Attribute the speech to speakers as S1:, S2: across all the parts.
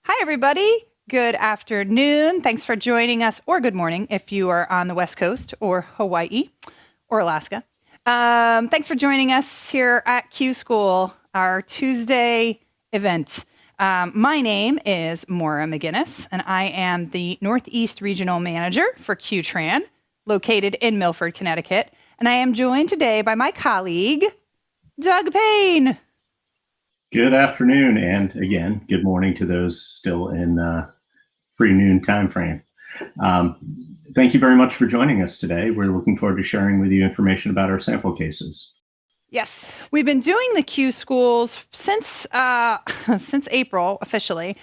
S1: Hi, everybody. Good afternoon. Thanks for joining us, or good morning if you are on the West Coast or Hawaii or Alaska. Thanks for joining us here at Q School, our Tuesday event. My name is Maura McGinnis, and I am the Northeast Regional Manager for QTran, located in Milford, Connecticut. And I am joined today by my colleague, Doug Payne.
S2: Good afternoon, and again, good morning to those still in pre-noon time frame. Thank you very much for joining us today. We're looking forward to sharing with you information about our sample cases.
S1: Yes, we've been doing the Q schools since April officially.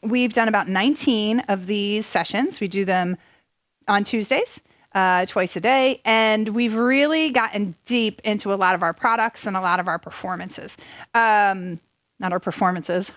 S1: We've done about 19 of these sessions. We do them on Tuesdays, twice a day, and we've really gotten deep into a lot of our products and a lot of our performances. Not our performances,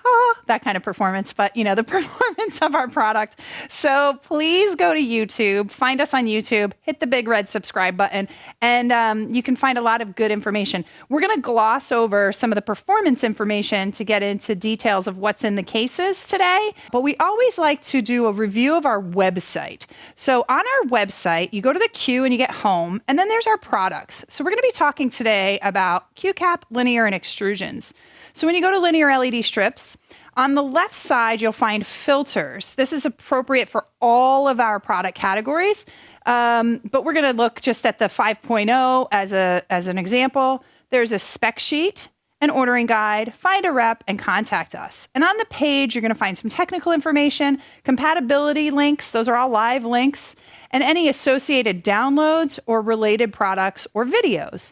S1: that kind of performance, but the performance of our product. So please go to YouTube, find us on YouTube, hit the big red subscribe button, and you can find a lot of good information. We're going to gloss over some of the performance information to get into details of what's in the cases today, but we always like to do a review of our website. So on our website, you go to the Q and you get home, and then there's our products. So we're going to be talking today about QCAP, linear, and extrusions. So when you go to linear LED strips, on the left side, you'll find filters. This is appropriate for all of our product categories, but we're going to look just at the 5.0 as an example. There's a spec sheet, an ordering guide, find a rep, and contact us. And on the page, you're going to find some technical information, compatibility links. Those are all live links, and any associated downloads or related products or videos.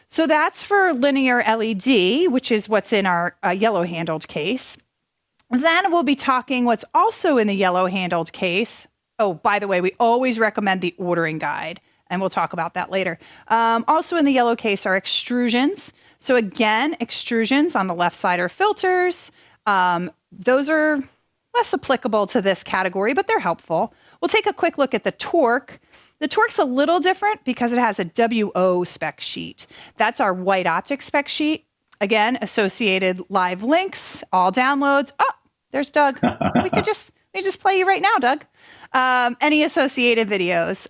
S1: So that's for linear LED, which is what's in our yellow-handled case. Then we'll be talking what's also in the yellow-handled case. Oh, by the way, we always recommend the ordering guide, and we'll talk about that later. Also in the yellow case are extrusions. So again, extrusions on the left side are filters. Those are less applicable to this category, but they're helpful. We'll take a quick look at the torque. The torque's a little different because it has a WO spec sheet. That's our WhiteOptics spec sheet. Again, associated live links, all downloads. Oh, there's Doug. we just play you right now, Doug. Any associated videos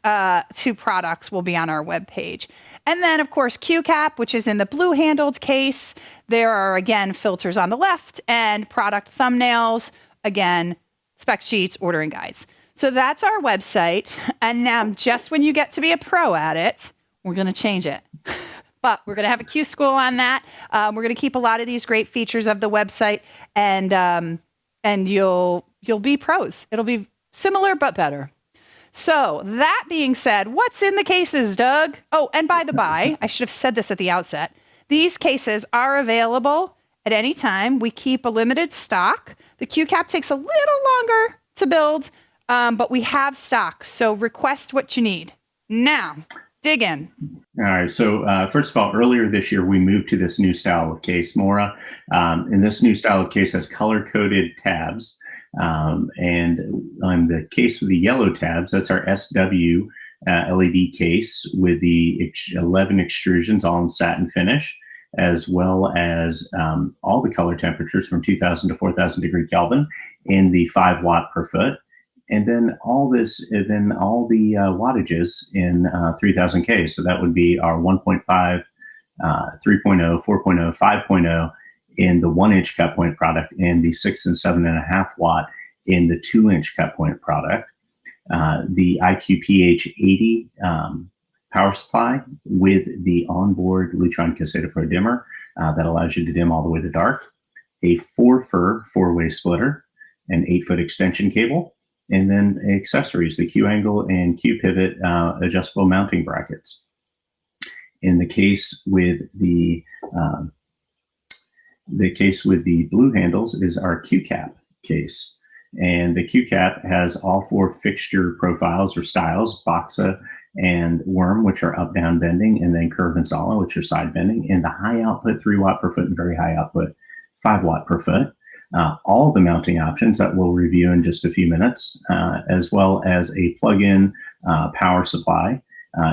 S1: to products will be on our webpage. And then, of course, QCAP, which is in the blue-handled case. There are, again, filters on the left and product thumbnails. Again, spec sheets, ordering guides. So that's our website. And now, just when you get to be a pro at it, we're going to change it. But we're going to have a Q school on that. We're going to keep a lot of these great features of the website, and you'll be pros. It'll be similar but better. So that being said, what's in the cases, Doug? Oh, and by the by, I should have said this at the outset. These cases are available at any time. We keep a limited stock. The QCAP takes a little longer to build, but we have stock. So request what you need. Now, dig in.
S2: All right. So first of all, earlier this year, we moved to this new style of case, Maura. And this new style of case has color-coded tabs. And on the case with the yellow tabs, that's our SW LED case with the 11 extrusions, all in satin finish, as well as all the color temperatures from 2000 to 4000 degree Kelvin in the 5 watt per foot. And then all the wattages in 3000K. So that would be our 1.5, 3.0, 4.0, 5.0 in the 1-inch cut point product, and the 6 and 7.5 watt in the 2-inch cut point product. The IQPH 80 power supply with the onboard Lutron Caseta Pro dimmer that allows you to dim all the way to dark. A 4-fur 4-way splitter, an 8-foot extension cable, and then accessories, the Q angle and Q pivot adjustable mounting brackets. In the case with the blue handles is our QCAP case. And the QCAP has all 4 fixture profiles or styles, boxa and worm, which are up, down bending, and then curve and solid, which are side bending, and the high output 3 watt per foot and very high output 5 watt per foot. All the mounting options that we'll review in just a few minutes, as well as a plug-in power supply.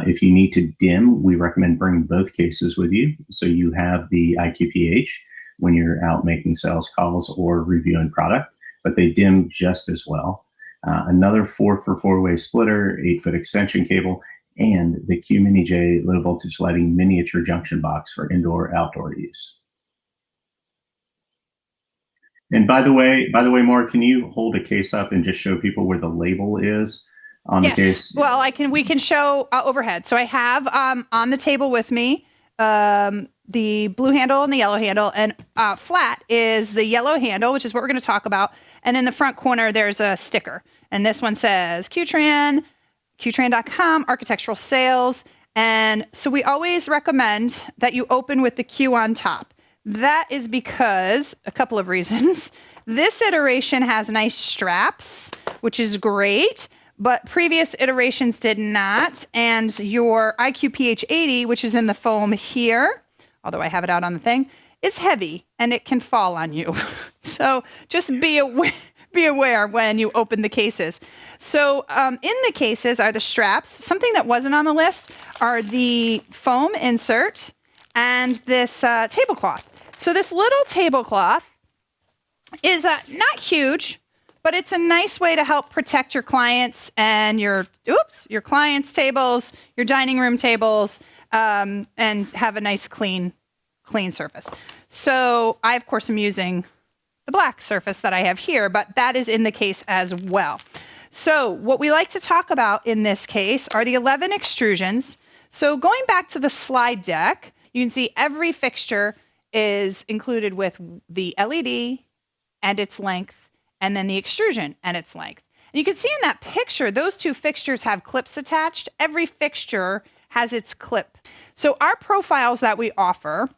S2: If you need to dim, we recommend bringing both cases with you. So you have the IQPH when you're out making sales calls or reviewing product. but they dim just as well. Another 4-for-4-way splitter, 8-foot extension cable, and the Q Mini J low voltage lighting miniature junction box for indoor outdoor use. And by the way, Maura, can you hold a case up and just show people where the label is on the case?
S1: Well, we can show overhead. So I have on the table with me the blue handle and the yellow handle, and flat is the yellow handle, which is what we're going to talk about. And in the front corner, there's a sticker, and this one says QTran, QTran.com, architectural sales. And so we always recommend that you open with the Q on top. That is because a couple of reasons. This iteration has nice straps, which is great, but previous iterations did not. And your IQPH80, which is in the foam here, although I have it out on the thing, is heavy and it can fall on you. So just be aware when you open the cases. So in the cases are the straps. Something that wasn't on the list are the foam insert and this tablecloth. So this little tablecloth is not huge, but it's a nice way to help protect your clients and your clients' tables, your dining room tables, and have a nice clean surface. So I, of course, am using the black surface that I have here, but that is in the case as well. So what we like to talk about in this case are the 11 extrusions. So going back to the slide deck, you can see every fixture is included with the LED and its length, and then the extrusion and its length. And you can see in that picture, those two fixtures have clips attached. Every fixture has its clip. So our profiles that we offer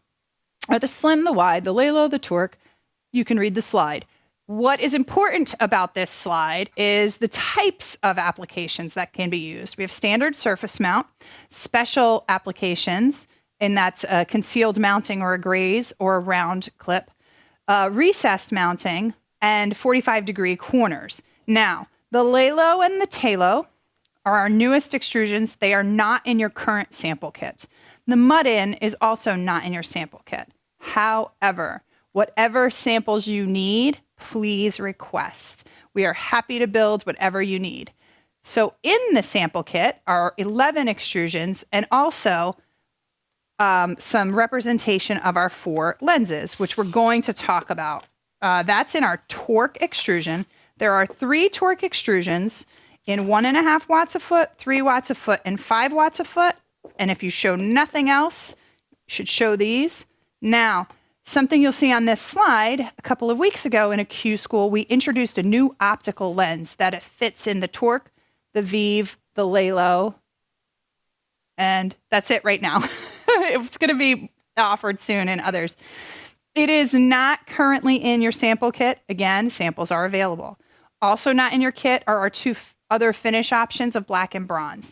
S1: are the slim, the wide, the lay low, the torque. You can read the slide. What is important about this slide is the types of applications that can be used. We have standard surface mount, special applications, and that's a concealed mounting or a graze or a round clip, recessed mounting, and 45-degree corners. Now, the lay-low and the tay-low are our newest extrusions. They are not in your current sample kit. The mud-in is also not in your sample kit. However, whatever samples you need, please request. We are happy to build whatever you need. So in the sample kit are 11 extrusions and also some representation of our 4 lenses, which we're going to talk about. That's in our torque extrusion. There are 3 torque extrusions in 1.5 watts a foot, 3 watts a foot, and 5 watts a foot. And if you show nothing else, you should show these. Now, something you'll see on this slide, a couple of weeks ago in a Q school, we introduced a new optical lens that it fits in the torque, the Vive, the Lalo, and that's it right now. It's going to be offered soon in others. It is not currently in your sample kit. Again, samples are available. Also not in your kit are our 2 other finish options of black and bronze.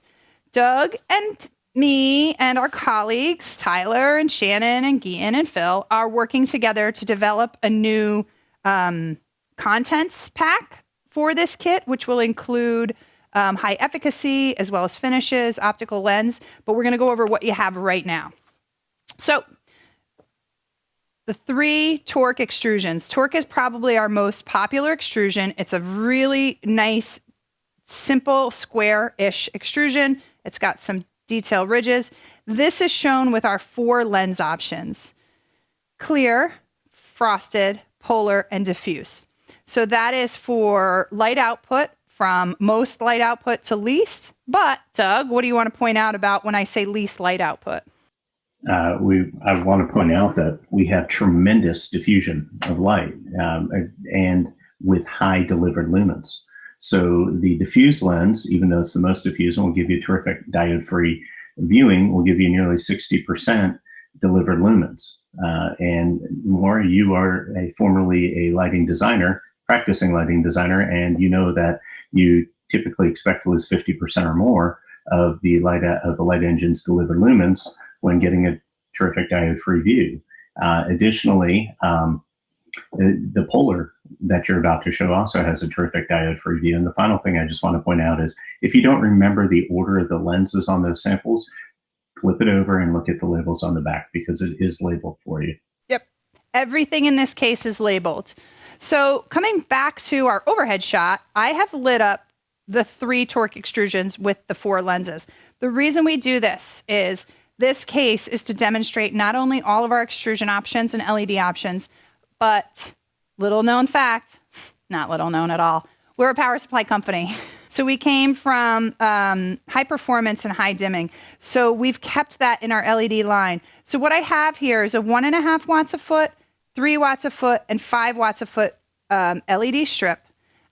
S1: Doug and me and our colleagues, Tyler and Shannon and Gian and Phil, are working together to develop a new contents pack for this kit, which will include high efficacy as well as finishes, optical lens, but we're going to go over what you have right now. So the 3 torque extrusions. Torque is probably our most popular extrusion. It's a really nice, simple, square-ish extrusion. It's got some detail ridges. This is shown with our 4 lens options: clear, frosted, polar, and diffuse. So that is for light output, from most light output to least. But Doug, what do you want to point out about when I say least light output?
S2: I want to point out that we have tremendous diffusion of light and with high delivered lumens. So the diffuse lens, even though it's the most diffuse and will give you terrific diode-free viewing, will give you nearly 60% delivered lumens. And Maura, you are formerly a lighting designer, practicing lighting designer, and you know that you typically expect to lose 50% or more of the light engine's delivered lumens when getting a terrific diode-free view. Additionally, the polar that you're about to show also has a terrific diode-free view. And the final thing I just want to point out is, if you don't remember the order of the lenses on those samples, flip it over and look at the labels on the back, because it is labeled for you.
S1: Yep. Everything in this case is labeled. So coming back to our overhead shot, I have lit up the 3 torque extrusions with the 4 lenses. The reason we do this is this case is to demonstrate not only all of our extrusion options and LED options, but little known fact, not little known at all, we're a power supply company. So we came from high performance and high dimming. So we've kept that in our LED line. So what I have here is a 1.5 watts a foot, 3 watts a foot, and 5 watts a foot LED strip.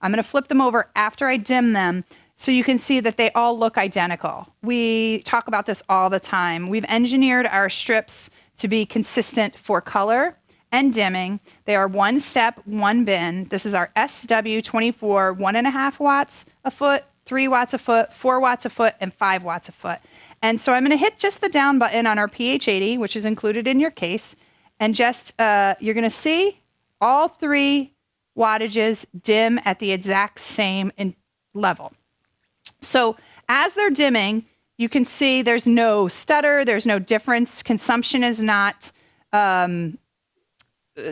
S1: I'm going to flip them over after I dim them so you can see that they all look identical. We talk about this all the time. We've engineered our strips to be consistent for color and dimming. They are 1 step, 1 bin. This is our SW24, 1.5 watts a foot, 3 watts a foot, 4 watts a foot, and 5 watts a foot. And so I'm going to hit just the down button on our PH80, which is included in your case. And just, you're going to see all 3 wattages dim at the exact same level. So as they're dimming, you can see there's no stutter, there's no difference. Consumption is not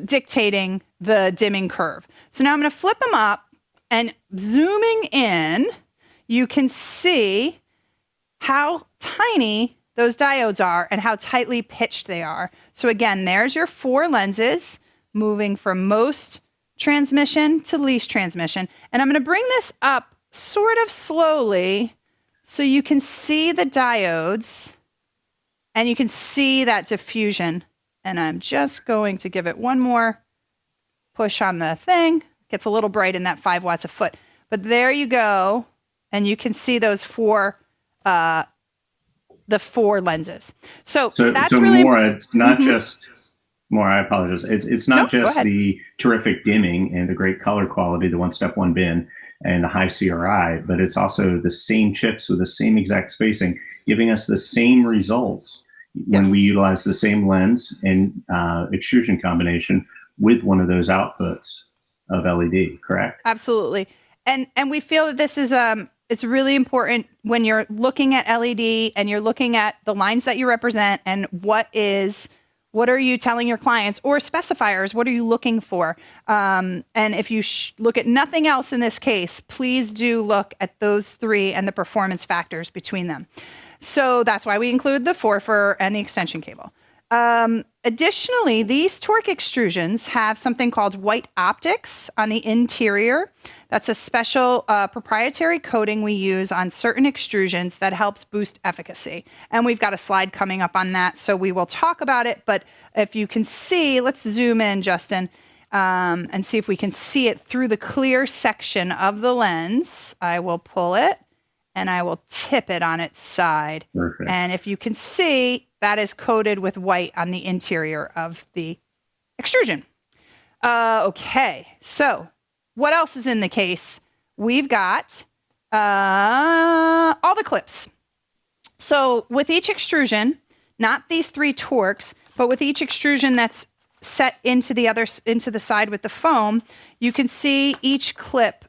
S1: dictating the dimming curve. So now I'm going to flip them up, and zooming in, you can see how tiny those diodes are and how tightly pitched they are. So again, there's your 4 lenses moving from most transmission to least transmission. And I'm going to bring this up sort of slowly so you can see the diodes and you can see that diffusion. And I'm just going to give it one more push on the thing. Gets a little bright in that 5 watts a foot. But there you go. And you can see those 4 the 4 lenses. So that's really
S2: Maura, it's not just Maura, I apologize. It's not just the terrific dimming and the great color quality, the 1 step 1 bin and the high CRI, but it's also the same chips with the same exact spacing, giving us the same results when we utilize the same lens and extrusion combination with one of those outputs of LED, correct?
S1: Absolutely. And we feel that this is it's really important when you're looking at LED and you're looking at the lines that you represent and what are you telling your clients or specifiers, what are you looking for? And if you look at nothing else in this case, please do look at those 3 and the performance factors between them. So that's why we include the 4 and the extension cable. Additionally, these torque extrusions have something called WhiteOptics on the interior. That's a special proprietary coating we use on certain extrusions that helps boost efficacy. And we've got a slide coming up on that, so we will talk about it. But if you can see, let's zoom in, Justin, and see if we can see it through the clear section of the lens. I will pull it, and I will tip it on its side.
S2: Perfect.
S1: And if you can see, that is coated with white on the interior of the extrusion. Okay, so what else is in the case? We've got all the clips. So with each extrusion, not these 3 torques, but with each extrusion that's set into the side with the foam, you can see each clip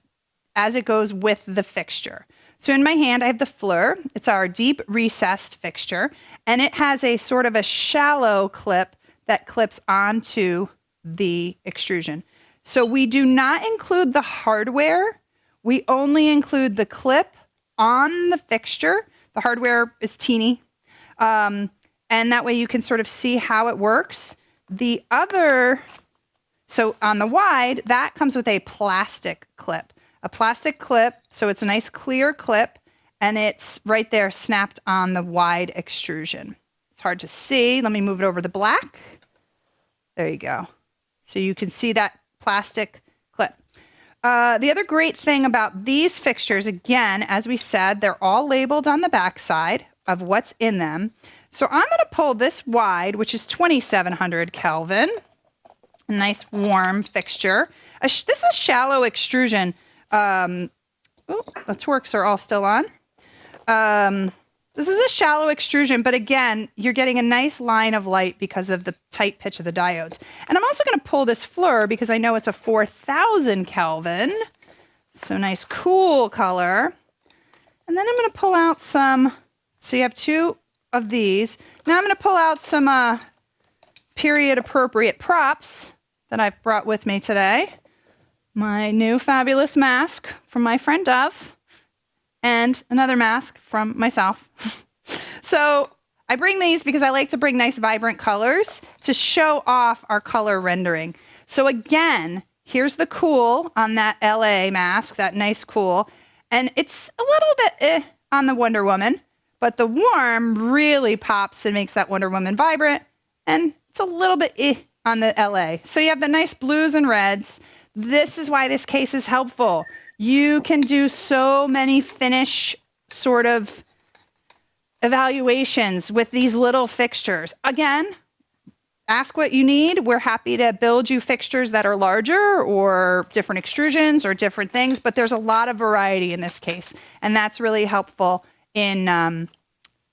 S1: as it goes with the fixture. So in my hand, I have the Fleur. It's our deep recessed fixture, and it has a sort of a shallow clip that clips onto the extrusion. So we do not include the hardware. We only include the clip on the fixture. The hardware is teeny. And that way you can sort of see how it works. So on the wide, that comes with a plastic clip. A plastic clip, so it's a nice clear clip, and it's right there snapped on the wide extrusion. It's hard to see. Let me move it over to black. There you go. So you can see that plastic clip. The other great thing about these fixtures, again, as we said, they're all labeled on the back side of what's in them. So I'm going to pull this wide, which is 2700 Kelvin. A nice warm fixture. This is a shallow extrusion. The torques are all still on. This is a shallow extrusion, but again, you're getting a nice line of light because of the tight pitch of the diodes. And I'm also going to pull this Fleur because I know it's a 4000 Kelvin. So nice cool color. And then I'm going to pull out some, so you have 2 of these. Now I'm going to pull out some period appropriate props that I've brought with me today. my new fabulous mask from my friend Dove, and another mask from myself. So I bring these because I like to bring nice vibrant colors to show off our color rendering. So again, here's the cool on that LA mask, that nice cool. And it's a little bit on the Wonder Woman, but the warm really pops and makes that Wonder Woman vibrant. And it's a little bit on the LA. So you have the nice blues and reds. This is why this case is helpful. You can do so many finish sort of evaluations with these little fixtures. Again, ask what you need. We're happy to build you fixtures that are larger or different extrusions or different things, but there's a lot of variety in this case. And that's really helpful in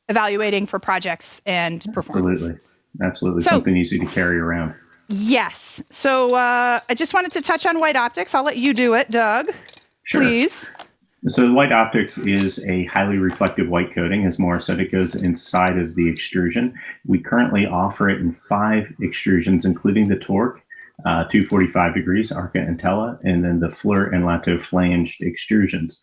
S1: evaluating for projects and performance.
S2: Absolutely. So, something easy to carry around.
S1: Yes. So I just wanted to touch on WhiteOptics. I'll let you do it, Doug. Sure. Please.
S2: So WhiteOptics is a highly reflective white coating. As Maura said, it goes inside of the extrusion. We currently offer it in 5 extrusions, including the torque, 245 degrees, Arca and Tella, and then the Fleur and Lato flanged extrusions.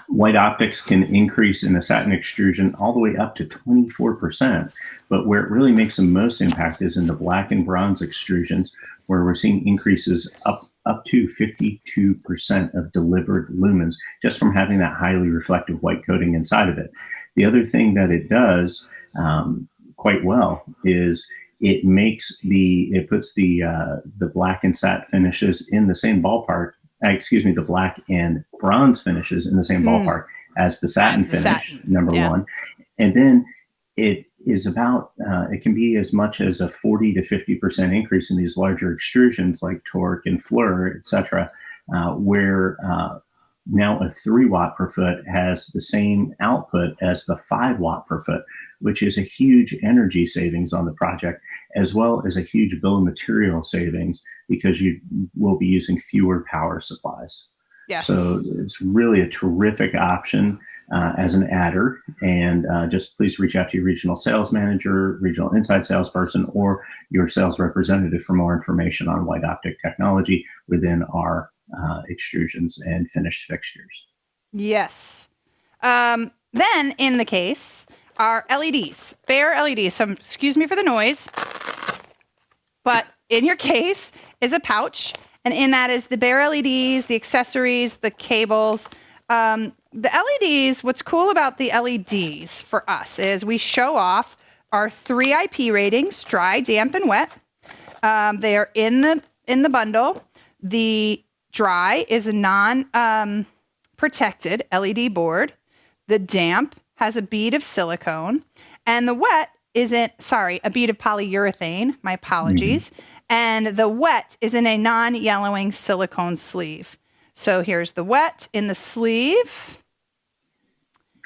S2: WhiteOptics can increase in the satin extrusion all the way up to 24%, but where it really makes the most impact is in the black and bronze extrusions, where we're seeing increases up to 52% of delivered lumens just from having that highly reflective white coating inside of it. The other thing that it does quite well is it puts the black and satin finishes in the same ballpark. The black and bronze finishes in the same ballpark as the satin finish, number one. And then it is about, it can be as much as a 40 to 50% increase in these larger extrusions like torque and Fleur, et cetera, where now a 3 watt per foot has the same output as the 5 watt per foot, which is a huge energy savings on the project, as well as a huge bill of material savings because you will be using fewer power supplies. Yes. So it's really a terrific option as an adder. And just please reach out to your regional sales manager, regional inside salesperson, or your sales representative for more information on WhiteOptic technology within our extrusions and finished fixtures.
S1: Yes. Then in the case are LEDs, bare LEDs. So excuse me for the noise, but in your case is a pouch, and in that is the bare LEDs, the accessories, the cables. The LEDs, what's cool about the LEDs for us is we show off our 3 IP ratings, dry, damp, and wet. They are in the bundle. The dry is a non-protected LED board. The damp has a bead of silicone, and the wet is a bead of polyurethane. My apologies. Mm-hmm. And the wet is in a non-yellowing silicone sleeve. So here's the wet in the sleeve.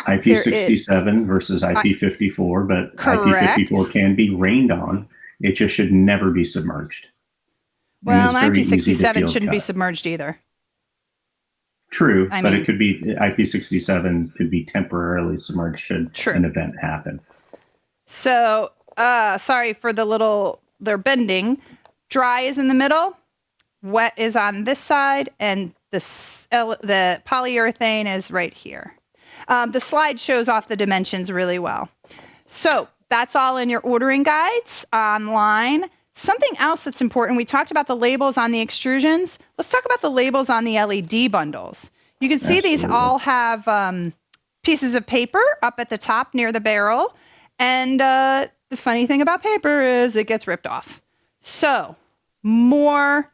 S2: IP67 versus IP54, but
S1: correct.
S2: IP54 can be rained on. It just should never be submerged.
S1: Well, IP67 shouldn't be submerged either.
S2: True, but it could be IP67 could be temporarily submerged should an event happen.
S1: So, sorry for they're bending. Dry is in the middle, wet is on this side, and the polyurethane is right here. The slide shows off the dimensions really well. So that's all in your ordering guides online. Something else that's important, we talked about the labels on the extrusions. Let's talk about the labels on the LED bundles. You can see these all have pieces of paper up at the top near the barrel. And the funny thing about paper is it gets ripped off. So more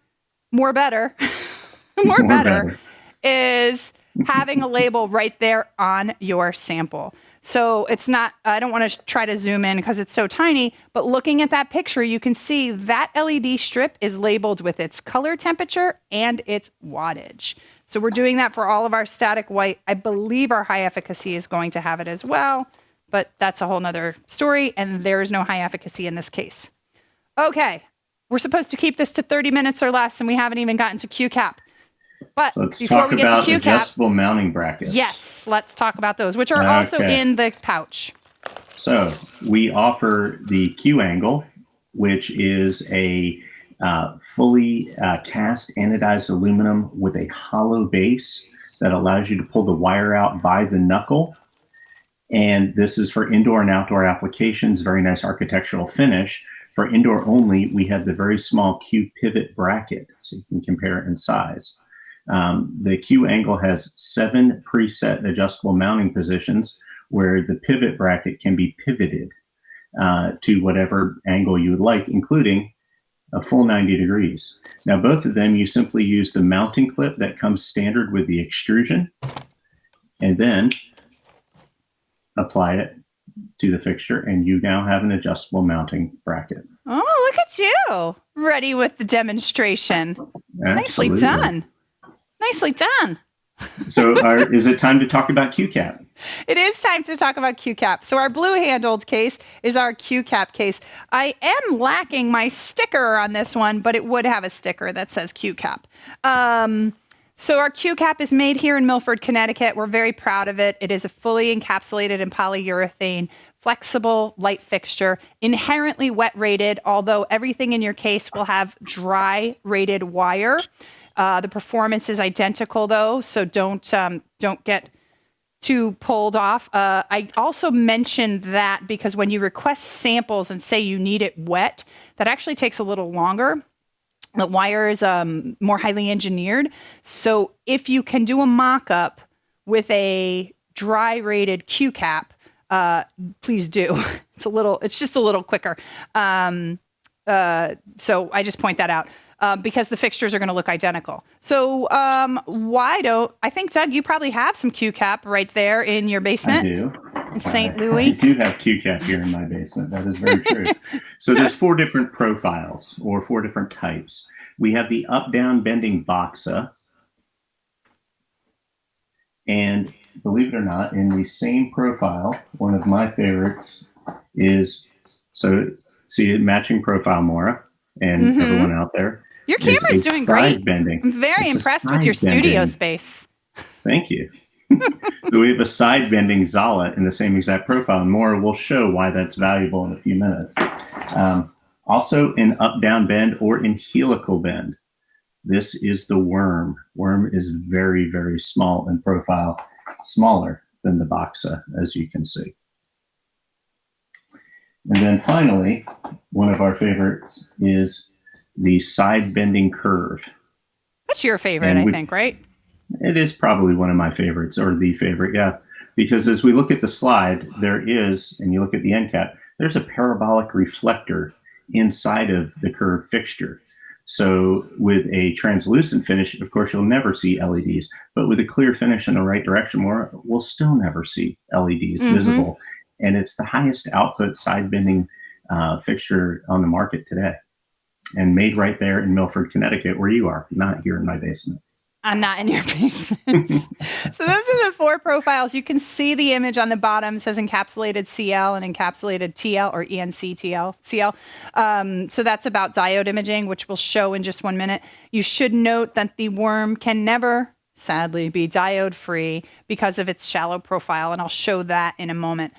S1: better, more better is having a label right there on your sample. So it's not, I don't want to try to zoom in because it's so tiny, but looking at that picture, you can see that LED strip is labeled with its color temperature and its wattage. So we're doing that for all of our static white. I believe our high efficacy is going to have it as well, but that's a whole nother story, and there's no high efficacy in this case. Okay, we're supposed to keep this to 30 minutes or less, and we haven't even gotten to QCAP. But
S2: so let's talk about adjustable mounting brackets.
S1: Yes, let's talk about those, which are also in the pouch.
S2: So we offer the Q angle, which is a fully cast anodized aluminum with a hollow base that allows you to pull the wire out by the knuckle. And this is for indoor and outdoor applications. Very nice architectural finish. For indoor only, we have the very small Q pivot bracket, so you can compare it in size. The Q angle has 7 preset adjustable mounting positions where the pivot bracket can be pivoted to whatever angle you would like, including a full 90 degrees. Now, both of them, you simply use the mounting clip that comes standard with the extrusion, and then apply it to the fixture, and you now have an adjustable mounting bracket.
S1: Oh, look at you. Ready with the demonstration.
S2: Absolutely.
S1: Nicely done. Nicely done.
S2: So is it time to talk about QCAP?
S1: It is time to talk about QCAP. So our blue-handled case is our QCAP case. I am lacking my sticker on this one, but it would have a sticker that says QCAP. So our QCAP is made here in Milford, Connecticut. We're very proud of it. It is a fully encapsulated in polyurethane, flexible light fixture, inherently wet rated, although everything in your case will have dry rated wire. The performance is identical though, so don't get too pulled off. I also mentioned that because when you request samples and say you need it wet, that actually takes a little longer. The wire is more highly engineered. So if you can do a mock-up with a dry rated QCAP, please do. It's just a little quicker. So I just point that out. Because the fixtures are going to look identical. So I think, Doug, you probably have some QCAP right there in your basement.
S2: I do.
S1: In St. Louis.
S2: I do have QCAP here in my basement. That is very true. So there's 4 different profiles or 4 different types. We have the up-down bending boxa. And believe it or not, in the same profile, one of my favorites is, so see it matching profile, Maura, and everyone out there.
S1: Your camera's doing great.
S2: Bending.
S1: I'm very impressed with your studio space.
S2: Thank you. So we have a side bending Zala in the same exact profile, and Maura will show why that's valuable in a few minutes. Also in up-down bend or in helical bend. This is the worm. Worm is very, very small in profile, smaller than the boxa, as you can see. And then finally, one of our favorites is the side bending curve.
S1: That's your favorite, I think, right?
S2: It is probably one of my favorites, or the favorite, yeah. Because as we look at the slide, there is, and you look at the end cap, there's a parabolic reflector inside of the curved fixture. So with a translucent finish, of course, you'll never see LEDs. But with a clear finish in the right direction, we'll still never see LEDs visible. And it's the highest output side bending fixture on the market today. And made right there in Milford, Connecticut, where you are, not here in my basement.
S1: I'm not in your basement. So those are the 4 profiles. You can see the image on the bottom. It says encapsulated CL and encapsulated TL or ENC CL. So that's about diode imaging, which we'll show in just 1 minute. You should note that the worm can never, sadly, be diode free because of its shallow profile. And I'll show that in a moment.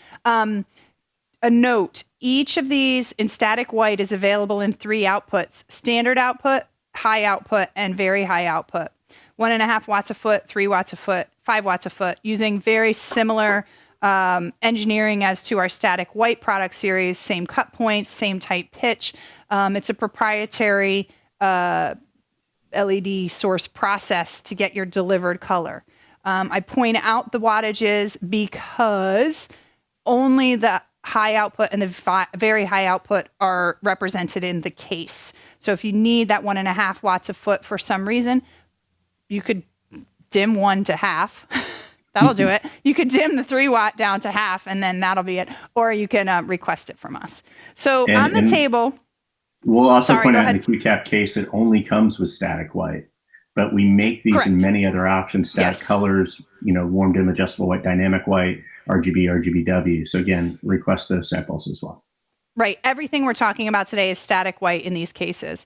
S1: A note, each of these in static white is available in 3 outputs: standard output, high output, and very high output. 1.5 watts a foot, 3 watts a foot, 5 watts a foot, using very similar engineering as to our static white product series, same cut points, same tight pitch. It's a proprietary LED source process to get your delivered color. I point out the wattages because only the high output and the very high output are represented in the case. So if you need that 1.5 watts a foot for some reason, you could dim 1 to half. That'll do it. You could dim the 3 watt down to half, and then that'll be it. Or you can request it from us. So on the table.
S2: We'll also point out in the QCAP case, it only comes with static white. But we make these in many other options, static colors, warm, dim, adjustable white, dynamic white, RGB, RGBW. So again, request those samples as well.
S1: Right. Everything we're talking about today is static white in these cases.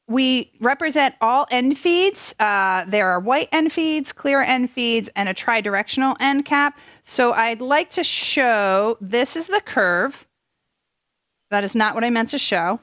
S1: We represent all end feeds. There are white end feeds, clear end feeds, and a tri-directional end cap. So I'd like to show, this is the curve. That is not what I meant to show.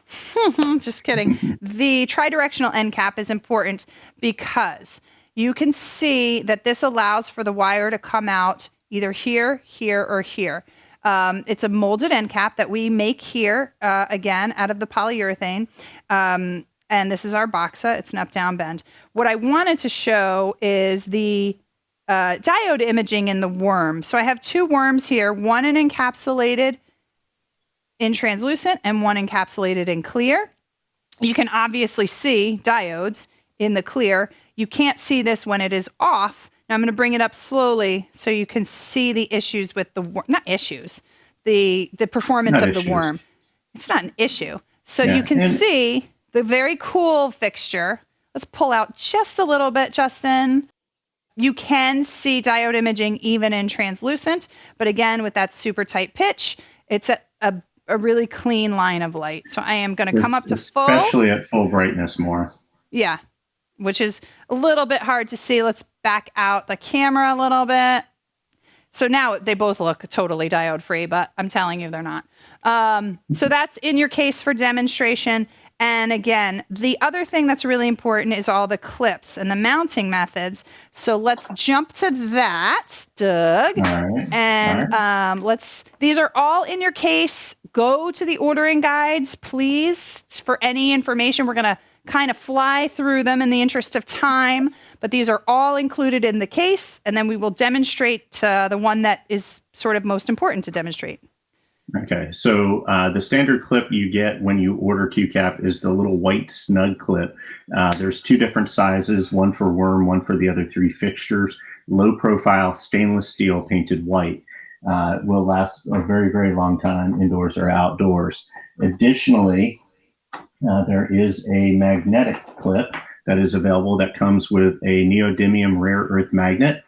S1: Just kidding. The tri-directional end cap is important because you can see that this allows for the wire to come out either here, here, or here. It's a molded end cap that we make here, again, out of the polyurethane. And this is our boxa. It's an up-down bend. What I wanted to show is the diode imaging in the worm. So I have two worms here, one in encapsulated in translucent and one encapsulated in clear. You can obviously see diodes in the clear. You can't see this when it is off. Now I'm going to bring it up slowly so you can see the issues with the not issues, the performance
S2: Not
S1: of
S2: issues.
S1: the worm. It's not an issue. So
S2: Yeah,
S1: you can
S2: and-
S1: see the very cool fixture. Let's pull out just a little bit, Justin. You can see diode imaging even in translucent, but again, with that super tight pitch, it's a really clean line of light. So I am going to come up to full.
S2: Especially at full brightness more.
S1: Yeah, which is a little bit hard to see. Let's back out the camera a little bit. So now they both look totally diode free, but I'm telling you they're not. So that's in your case for demonstration. And again, the other thing that's really important is all the clips and the mounting methods. So let's jump to that, Doug.
S2: All right.
S1: And these are all in your case. Go to the ordering guides, please, for any information. We're going to kind of fly through them in the interest of time, but these are all included in the case. And then we will demonstrate the one that is sort of most important to demonstrate.
S2: Okay, so the standard clip you get when you order QCAP is the little white snug clip. There's two different sizes, one for worm, one for the other three fixtures. Low profile stainless steel painted white. Will last a very, very long time indoors or outdoors. Additionally, there is a magnetic clip that is available that comes with a neodymium rare earth magnet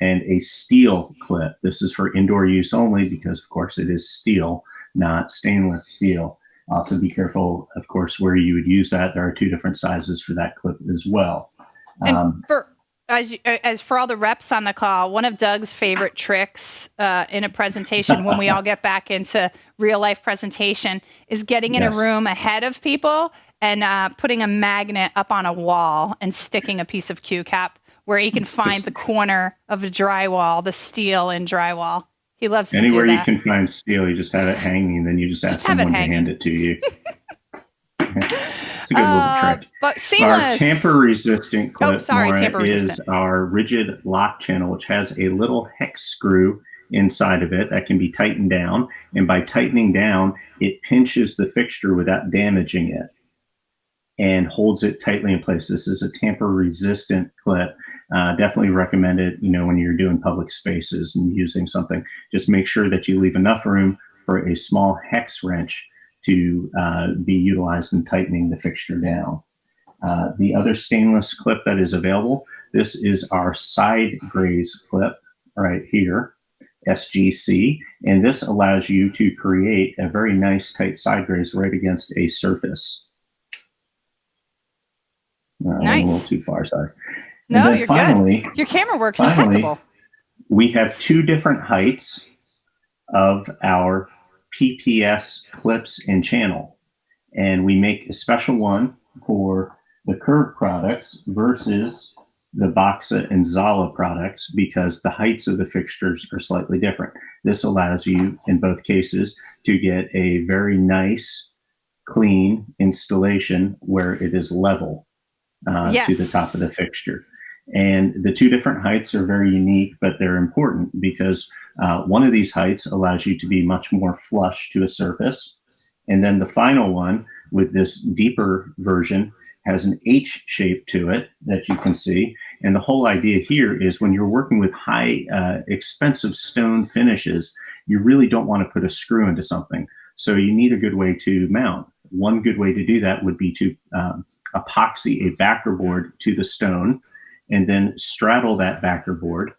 S2: and a steel clip. This is for indoor use only because, of course, it is steel, not stainless steel. Also be careful, of course, where you would use that. There are two different sizes for that clip as well.
S1: And as for all the reps on the call, one of Doug's favorite tricks in a presentation when we all get back into real life presentation is getting in a room ahead of people and putting a magnet up on a wall and sticking a piece of QCAP where he can find the corner of the drywall, the steel in drywall. He loves to
S2: anywhere
S1: do that.
S2: you can find steel, you just have it hanging, and then you just ask someone to hand it to you. It's a good little trick.
S1: But seamless.
S2: Our tamper-resistant clip
S1: tamper-resistant
S2: is our rigid lock channel, which has a little hex screw inside of it that can be tightened down. And by tightening down, it pinches the fixture without damaging it and holds it tightly in place. This is a tamper-resistant clip. Definitely recommend it, when you're doing public spaces and using something. Just make sure that you leave enough room for a small hex wrench to be utilized in tightening the fixture down. The other stainless clip that is available, this is our side graze clip right here, SGC, and this allows you to create a very nice tight side graze right against a surface.
S1: Nice.
S2: A little too far, sorry.
S1: No, you're good. Your camera works impeccable.
S2: We have two different heights of our PPS clips and channel. And we make a special one for the Curve products versus the Boxa and Zala products because the heights of the fixtures are slightly different. This allows you, in both cases, to get a very nice, clean installation where it is level to the top of the fixture. And the two different heights are very unique, but they're important because one of these heights allows you to be much more flush to a surface. And then the final one with this deeper version has an H shape to it that you can see. And the whole idea here is when you're working with high expensive stone finishes, you really don't want to put a screw into something. So you need a good way to mount. One good way to do that would be to epoxy a backer board to the stone and then straddle that backer board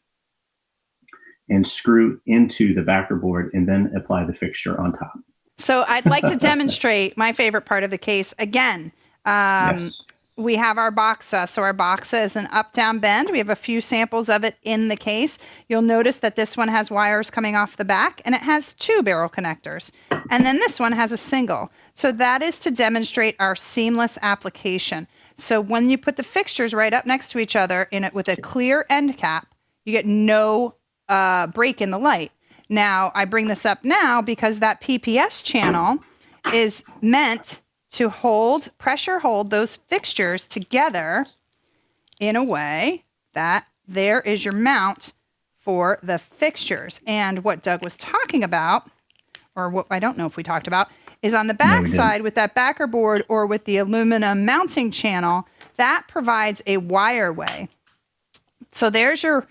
S2: and screw into the backer board and then apply the fixture on top.
S1: So I'd like to demonstrate my favorite part of the case again.
S2: Yes.
S1: we have our boxa. So our boxa is an up-down bend. We have a few samples of it in the case. You'll notice that this one has wires coming off the back, and it has 2 barrel connectors. And then this one has a single. So that is to demonstrate our seamless application. So when you put the fixtures right up next to each other in it with a clear end cap, you get no break in the light. Now, I bring this up now because that PPS channel is meant to pressure hold those fixtures together in a way that there is your mount for the fixtures. And what Doug was talking about, or what I don't know if we talked about, is on the back side with that backer board or with the aluminum mounting channel, that provides a wire way. So there's your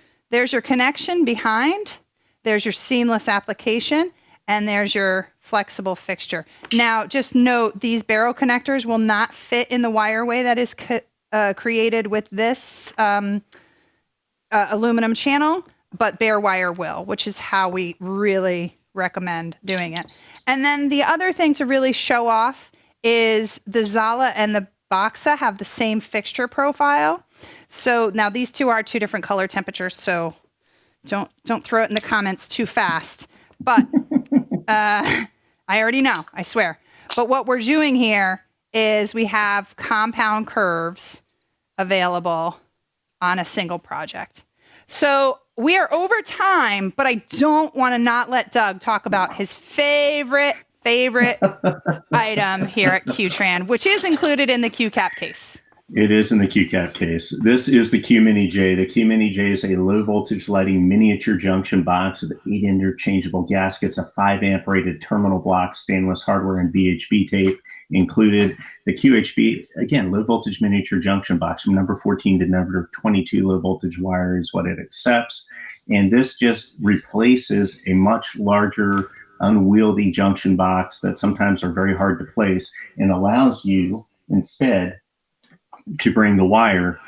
S1: connection behind, there's your seamless application, and there's your flexible fixture. Now, just note, these barrel connectors will not fit in the wire way that is created with this aluminum channel, but bare wire will, which is how we really recommend doing it. And then the other thing to really show off is the Zala and the Boxa have the same fixture profile. So now these two are 2 different color temperatures, so don't throw it in the comments too fast. But I already know, I swear. But what we're doing here is we have compound curves available on a single project. So we are over time, but I don't want to not let Doug talk about his favorite item here at QTran, which is included in the QCAP case.
S2: It is in the QCAP case. This is the Q Mini J. The Q Mini J is a low voltage lighting miniature junction box with 8 interchangeable gaskets, a 5 amp rated terminal block, stainless hardware, and VHB tape included. The QHB, again, low voltage miniature junction box from number 14 to number 22 low voltage wire is what it accepts. And this just replaces a much larger unwieldy junction box that sometimes are very hard to place and allows you instead to bring the wire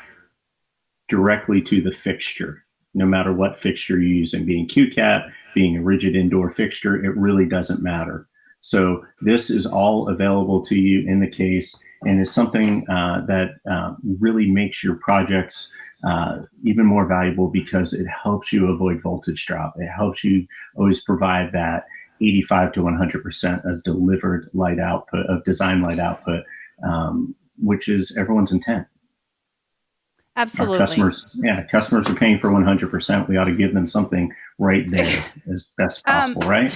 S2: directly to the fixture, no matter what fixture you're using, being QCAP, being a rigid indoor fixture, it really doesn't matter. So this is all available to you in the case and is something that really makes your projects even more valuable because it helps you avoid voltage drop. It helps you always provide that 85 to 100% of delivered light output, of design light output, which is everyone's intent.
S1: Absolutely.
S2: Our customers are paying for 100%. We ought to give them something right there as best possible, right?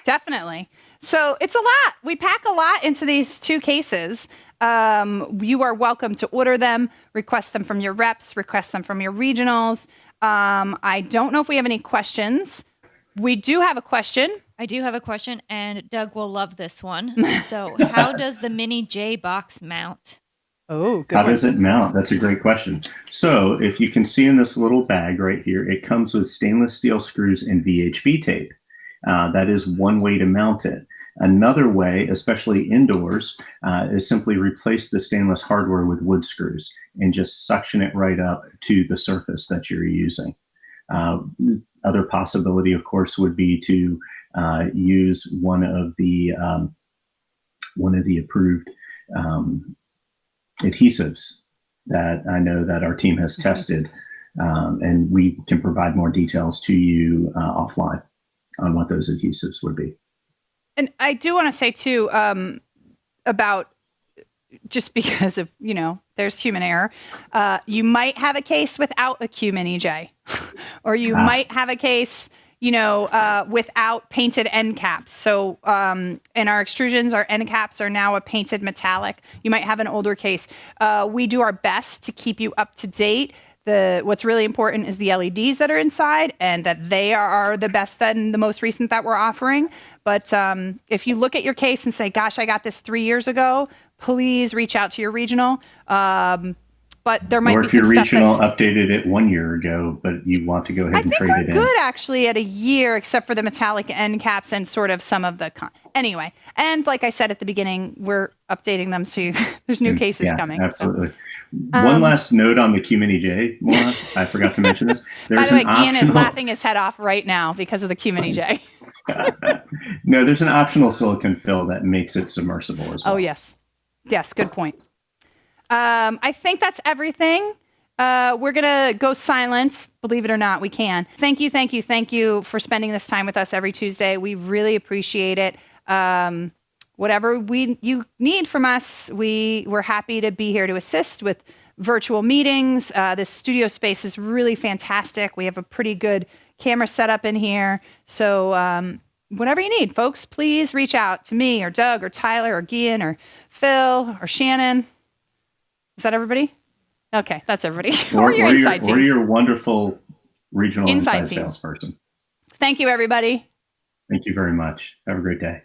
S1: Definitely. So it's a lot. We pack a lot into these 2 cases. You are welcome to order them, request them from your reps, request them from your regionals. I don't know if we have any questions. We do have a question.
S3: I do have a question, and Doug will love this one. So how does the Mini J box mount?
S1: Oh, good.
S2: How does it mount? That's a great question. So if you can see in this little bag right here, it comes with stainless steel screws and VHB tape. That is one way to mount it. Another way, especially indoors, is simply replace the stainless hardware with wood screws and just suction it right up to the surface that you're using. Other possibility, of course, would be to use one of the approved adhesives that I know that our team has tested, and we can provide more details to you offline on what those adhesives would be.
S1: And I do want to say too, about just because of, there's human error, you might have a case without a Q Mini J, or you might have a case, without painted end caps. So in our extrusions, our end caps are now a painted metallic. You might have an older case. We do our best to keep you up to date. What's really important is the LEDs that are inside, and that they are the best and the most recent that we're offering. But if you look at your case and say, gosh, I got this 3 years ago, please reach out to your regional. But there might be some stuff. Or if your
S2: regional updated it 1 year ago, but you want to go ahead and trade it in.
S1: I think we're good actually at a year, except for the metallic end caps and sort of some of the anyway. And like I said at the beginning, we're updating them, so there's new cases coming.
S2: Absolutely. So. One last note on the Q Mini J, Maura. I forgot to mention this.
S1: By the way, Ian is laughing his head off right now because of the Q Mini J.
S2: No, there's an optional silicone fill that makes it submersible as well.
S1: Oh, yes. Yes, good point. I think that's everything. We're going to go silent. Believe it or not, we can. Thank you for spending this time with us every Tuesday. We really appreciate it. Whatever you need from us, we're happy to be here to assist with virtual meetings. This studio space is really fantastic. We have a pretty good camera setup in here. So whatever you need, folks, please reach out to me or Doug or Tyler or Gian or Phil or Shannon. Is that everybody? Okay, that's everybody.
S2: Or your wonderful regional inside
S1: team.
S2: salesperson.
S1: Thank you, everybody.
S2: Thank you very much. Have a great day.